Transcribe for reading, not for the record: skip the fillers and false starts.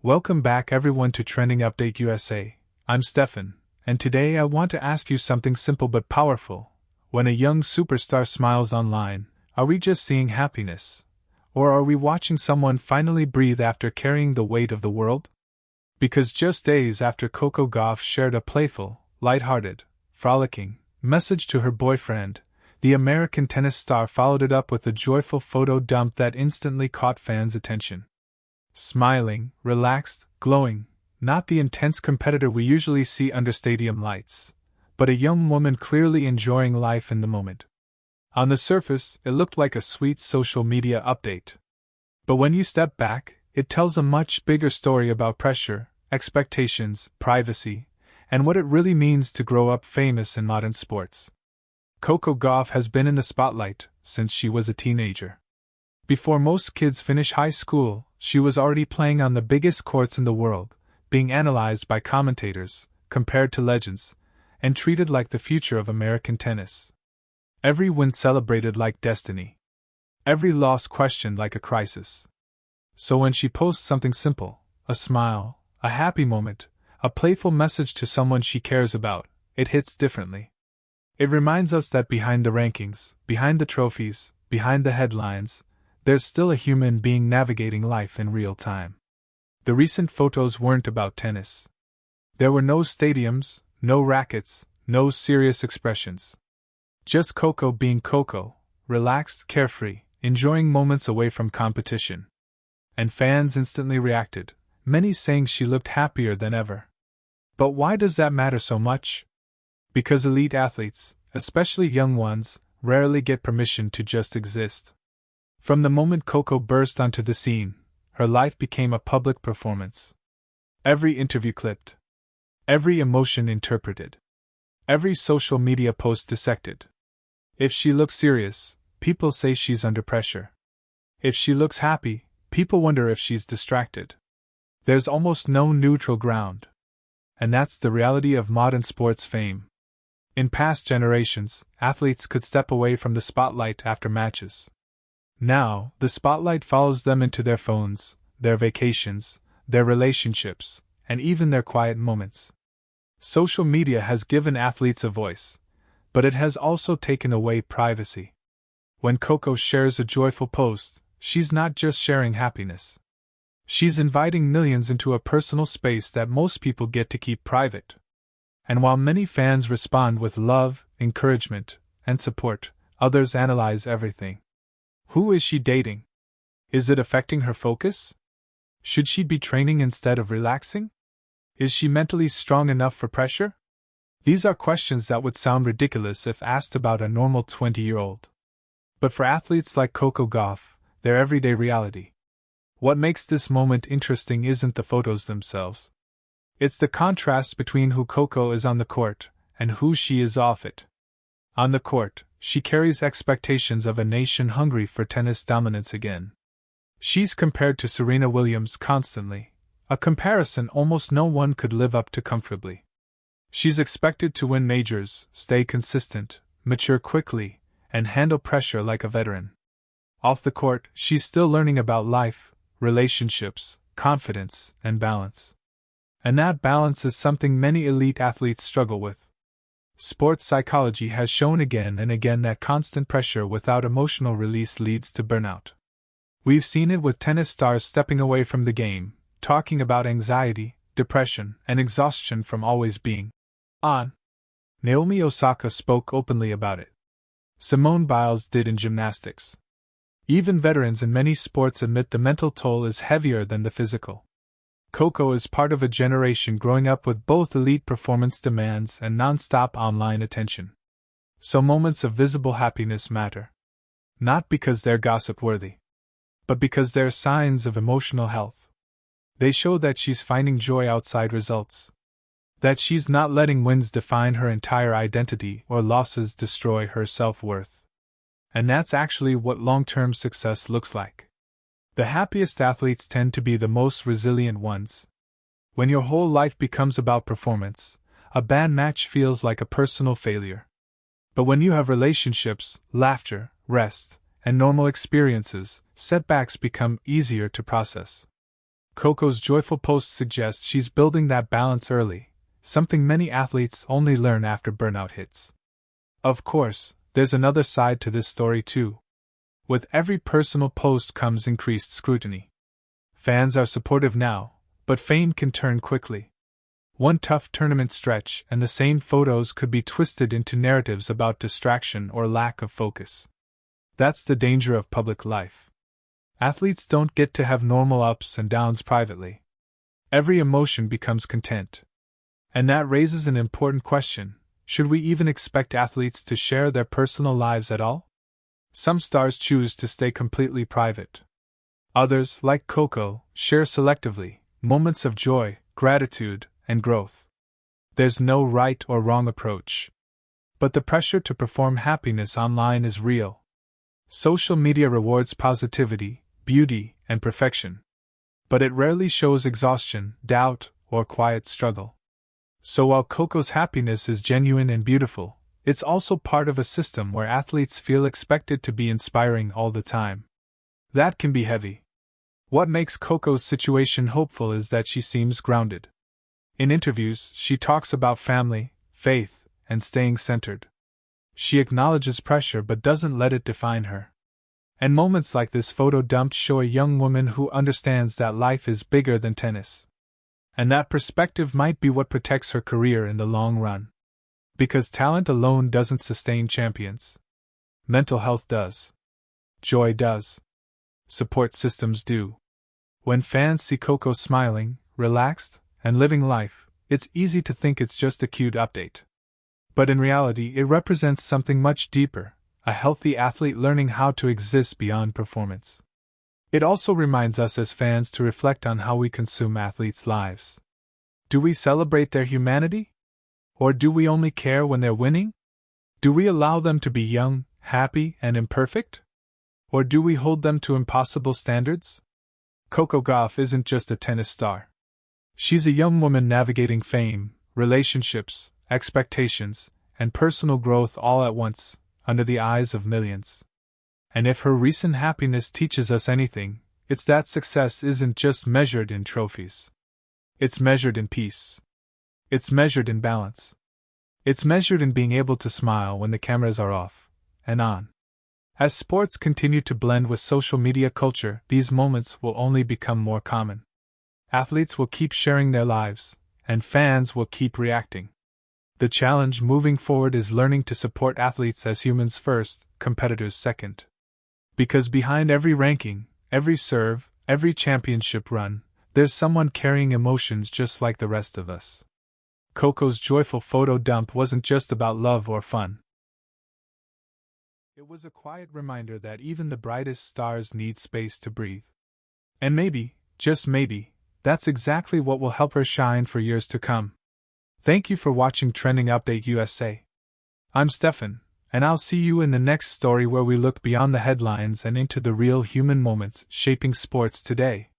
Welcome back everyone to Trending Update USA. I'm Stefan, and today I want to ask you something simple but powerful. When a young superstar smiles online, are we just seeing happiness? Or are we watching someone finally breathe after carrying the weight of the world? Because just days after Coco Gauff shared a playful, lighthearted, frolicking message to her boyfriend, the American tennis star followed it up with a joyful photo dump that instantly caught fans' attention. Smiling, relaxed, glowing, not the intense competitor we usually see under stadium lights, but a young woman clearly enjoying life in the moment. On the surface, it looked like a sweet social media update. But when you step back, it tells a much bigger story about pressure, expectations, privacy, and what it really means to grow up famous in modern sports. Coco Gauff has been in the spotlight since she was a teenager. Before most kids finish high school, she was already playing on the biggest courts in the world, being analyzed by commentators, compared to legends, and treated like the future of American tennis. Every win celebrated like destiny. Every loss questioned like a crisis. So when she posts something simple, a smile, a happy moment, a playful message to someone she cares about, it hits differently. It reminds us that behind the rankings, behind the trophies, behind the headlines, there's still a human being navigating life in real time. The recent photos weren't about tennis. There were no stadiums, no rackets, no serious expressions. Just Coco being Coco, relaxed, carefree, enjoying moments away from competition. And fans instantly reacted, many saying she looked happier than ever. But why does that matter so much? Because elite athletes, especially young ones, rarely get permission to just exist. From the moment Coco burst onto the scene, her life became a public performance. Every interview clipped. Every emotion interpreted. Every social media post dissected. If she looks serious, people say she's under pressure. If she looks happy, people wonder if she's distracted. There's almost no neutral ground. And that's the reality of modern sports fame. In past generations, athletes could step away from the spotlight after matches. Now, the spotlight follows them into their phones, their vacations, their relationships, and even their quiet moments. Social media has given athletes a voice, but it has also taken away privacy. When Coco shares a joyful post, she's not just sharing happiness. She's inviting millions into a personal space that most people get to keep private. And while many fans respond with love, encouragement, and support, others analyze everything. Who is she dating? Is it affecting her focus? Should she be training instead of relaxing? Is she mentally strong enough for pressure? These are questions that would sound ridiculous if asked about a normal 20-year-old. But for athletes like Coco Gauff, they're everyday reality. What makes this moment interesting isn't the photos themselves. It's the contrast between who Coco is on the court and who she is off it. On the court, she carries expectations of a nation hungry for tennis dominance again. She's compared to Serena Williams constantly, a comparison almost no one could live up to comfortably. She's expected to win majors, stay consistent, mature quickly, and handle pressure like a veteran. Off the court, she's still learning about life, relationships, confidence, and balance. And that balance is something many elite athletes struggle with. Sports psychology has shown again and again that constant pressure without emotional release leads to burnout. We've seen it with tennis stars stepping away from the game, talking about anxiety, depression, and exhaustion from always being on. Naomi Osaka spoke openly about it. Simone Biles did in gymnastics. Even veterans in many sports admit the mental toll is heavier than the physical. Coco is part of a generation growing up with both elite performance demands and non-stop online attention. So moments of visible happiness matter. Not because they're gossip-worthy, but because they're signs of emotional health. They show that she's finding joy outside results. That she's not letting wins define her entire identity or losses destroy her self-worth. And that's actually what long-term success looks like. The happiest athletes tend to be the most resilient ones. When your whole life becomes about performance, a bad match feels like a personal failure. But when you have relationships, laughter, rest, and normal experiences, setbacks become easier to process. Coco's joyful post suggests she's building that balance early, something many athletes only learn after burnout hits. Of course, there's another side to this story too. With every personal post comes increased scrutiny. Fans are supportive now, but fame can turn quickly. One tough tournament stretch and the same photos could be twisted into narratives about distraction or lack of focus. That's the danger of public life. Athletes don't get to have normal ups and downs privately. Every emotion becomes content. And that raises an important question: should we even expect athletes to share their personal lives at all? Some stars choose to stay completely private. Others, like Coco, share selectively, moments of joy, gratitude, and growth. There's no right or wrong approach. But the pressure to perform happiness online is real. Social media rewards positivity, beauty, and perfection. But it rarely shows exhaustion, doubt, or quiet struggle. So while Coco's happiness is genuine and beautiful, it's also part of a system where athletes feel expected to be inspiring all the time. That can be heavy. What makes Coco's situation hopeful is that she seems grounded. In interviews, she talks about family, faith, and staying centered. She acknowledges pressure but doesn't let it define her. And moments like this photo dump show a young woman who understands that life is bigger than tennis. And that perspective might be what protects her career in the long run. Because talent alone doesn't sustain champions. Mental health does. Joy does. Support systems do. When fans see Coco smiling, relaxed, and living life, it's easy to think it's just a cute update. But in reality, it represents something much deeper: a healthy athlete learning how to exist beyond performance. It also reminds us as fans to reflect on how we consume athletes' lives. Do we celebrate their humanity? Or do we only care when they're winning? Do we allow them to be young, happy, and imperfect? Or do we hold them to impossible standards? Coco Gauff isn't just a tennis star. She's a young woman navigating fame, relationships, expectations, and personal growth all at once, under the eyes of millions. And if her recent happiness teaches us anything, it's that success isn't just measured in trophies. It's measured in peace. It's measured in balance. It's measured in being able to smile when the cameras are off and on. As sports continue to blend with social media culture, these moments will only become more common. Athletes will keep sharing their lives, and fans will keep reacting. The challenge moving forward is learning to support athletes as humans first, competitors second. Because behind every ranking, every serve, every championship run, there's someone carrying emotions just like the rest of us. Coco's joyful photo dump wasn't just about love or fun. It was a quiet reminder that even the brightest stars need space to breathe. And maybe, just maybe, that's exactly what will help her shine for years to come. Thank you for watching Trending Update USA. I'm Stefan, and I'll see you in the next story where we look beyond the headlines and into the real human moments shaping sports today.